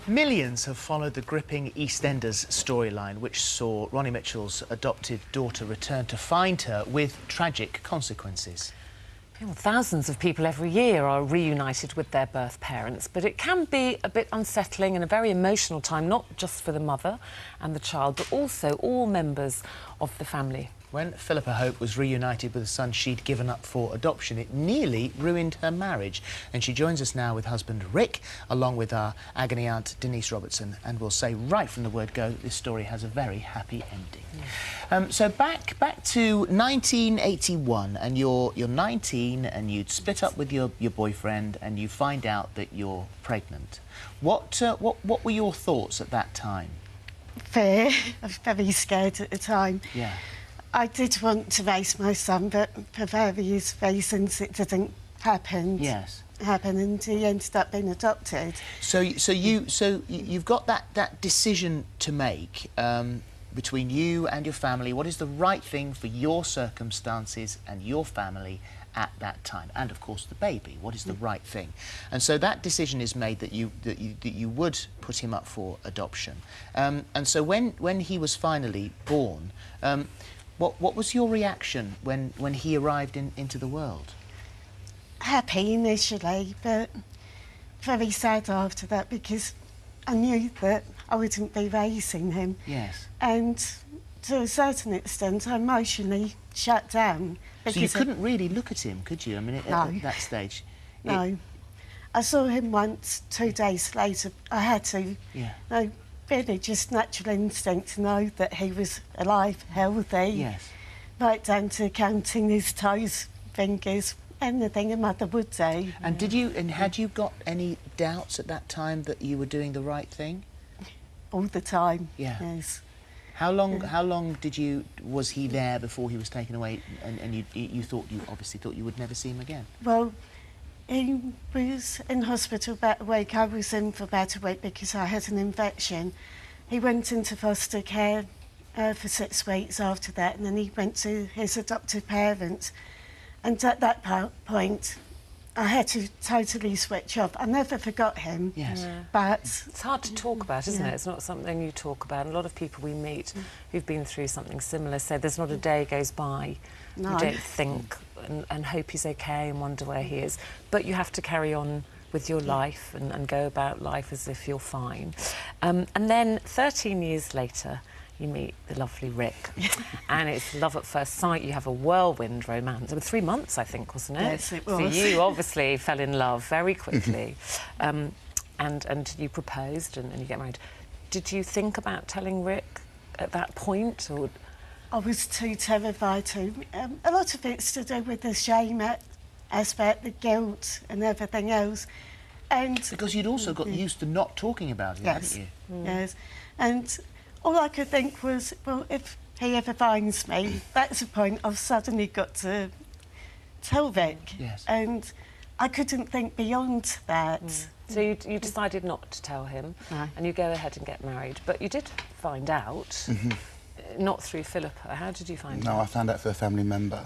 Millions have followed the gripping EastEnders storyline, which saw Ronnie Mitchell's adopted daughter return to find her with tragic consequences. Well, thousands of people every year are reunited with their birth parents, but it can be a bit unsettling and a very emotional time, not just for the mother and the child, but also all members of the family. When Philippa Hope was reunited with a son she'd given up for adoption, it nearly ruined her marriage. And she joins us now with husband Rick, along with our agony aunt Denise Robertson. And we'll say right from the word go, this story has a very happy ending. So back to 1981, and you're 19, and you'd split up with your boyfriend, and you find out that you're pregnant. What were your thoughts at that time? Fear. I was very scared at the time. Yeah. I did want to raise my son, but for various reasons it didn't happen. Yes. And he ended up being adopted. So you've got that decision to make between you and your family. What is the right thing for your circumstances and your family at that time, and of course the baby? What is the right thing? And so that decision is made that you would put him up for adoption. And so when he was finally born, what was your reaction when he arrived into the world? Happy initially, but very sad after that, because I knew that I wouldn't be raising him. Yes. And to a certain extent, I emotionally shut down. So you couldn't really look at him, could you? I mean, at that stage. No. I saw him once, 2 days later. I had to. Yeah. Really just natural instinct to know that he was alive, healthy. Yes. Right down to counting his toes, fingers, anything a mother would do. And had you got any doubts at that time that you were doing the right thing? All the time. Yeah. Yes. How long was he there before he was taken away, and you obviously thought you would never see him again? Well, he was in hospital about a week. I was in for about a week because I had an infection. He went into foster care for 6 weeks after that, and then he went to his adoptive parents. And at that point, I had to totally switch off. I never forgot him. Yes. Yeah. But it's hard to talk about, isn't it? It's not something you talk about. And a lot of people we meet who've been through something similar say there's not a day goes by you don't think and hope he's okay and wonder where he is. But you have to carry on with your life and go about life as if you're fine. And then 13 years later, you meet the lovely Rick, and it's love at first sight. You have a whirlwind romance. It was 3 months, I think, wasn't it? Yes, it was. So you obviously fell in love very quickly, and you proposed and you get married. Did you think about telling Rick at that point, or...? I was too terrified to. A lot of it's to do with the shame aspect, the guilt and everything else. And because you'd also got used to not talking about it, hadn't you? Yes. And all I could think was, well, if he ever finds me, that's the point I've suddenly got to tell Rick. Yes. And I couldn't think beyond that. So you decided not to tell him, and you go ahead and get married. But you did find out, not through Philippa. How did you find out? No, I found out through a family member.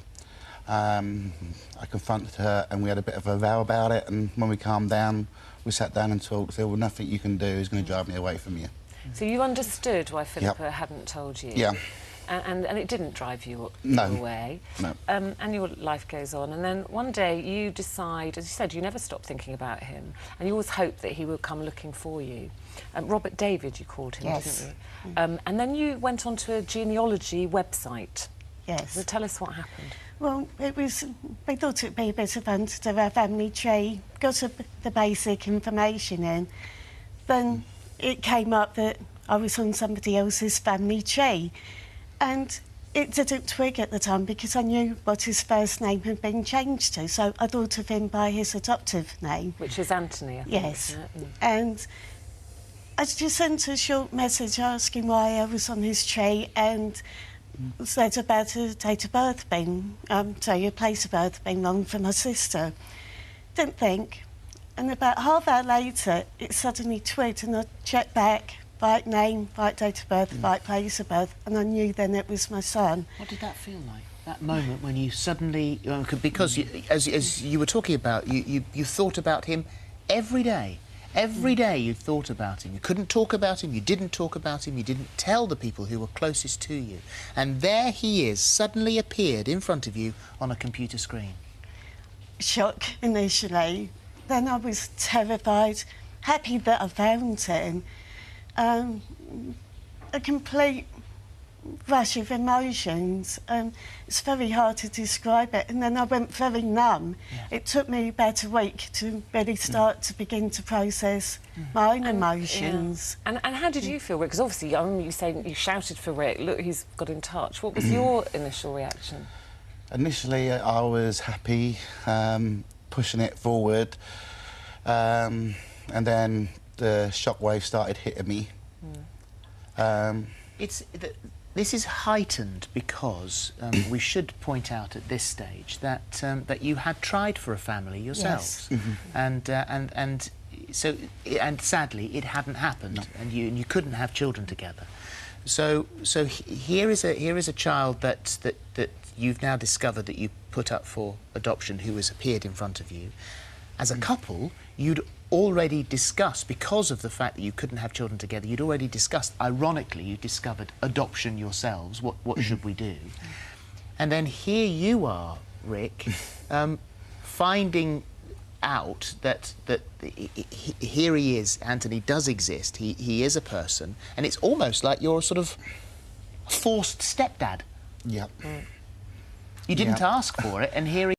I confronted her and we had a bit of a row about it, and when we calmed down, we sat down and talked. Said, well, nothing you can do is going to drive me away from you. So you understood why Philippa hadn't told you? Yeah. And it didn't drive you away? No. And your life goes on, and then one day you decide, as you said, you never stopped thinking about him, and you always hoped that he would come looking for you. Robert David, you called him, didn't you? And then you went onto a genealogy website. Yes. So tell us what happened. Well, we thought it'd be a bit of fun to do our family tree, got the basic information in. Then it came up that I was on somebody else's family tree. And it didn't twig at the time because I knew what his first name had been changed to, so I thought of him by his adoptive name. Which is Anthony, I think. Yes. And I just sent a short message asking why I was on his tree, and said about a date of birth being, a place of birth being wrong for my sister. Didn't think. And about half hour later, it suddenly twigged, and I checked back. Right name, right date of birth, right place of birth, and I knew then it was my son. What did that feel like? That moment when you suddenly, because as you were talking about, you thought about him every day, Every day you thought about him. You couldn't talk about him, you didn't talk about him, you didn't tell the people who were closest to you. And there he is, suddenly appeared in front of you on a computer screen. Shock initially. Then I was terrified, happy that I found him. A complete rush of emotions. It's very hard to describe it. And then I went very numb. Yeah. It took me about a week to really start to begin to process my own emotions. Yeah. And how did you feel, Rick? Because obviously, I remember you saying you shouted for Rick. Look, he's got in touch. What was your initial reaction? Initially, I was happy, pushing it forward, and then the shockwave started hitting me. This is heightened because we should point out at this stage that that you had tried for a family yourselves, yes. and sadly it hadn't happened, and you couldn't have children together. So here is a child that you've now discovered that you put up for adoption, who has appeared in front of you. As a couple, you'd already discussed, because of the fact that you couldn't have children together, you'd already discussed, ironically, you discovered adoption yourselves. What should we do? And then here you are, Rick, finding out that here he is, Anthony does exist, he is a person, and it's almost like you're a sort of forced stepdad. Yep. You didn't ask for it, and here he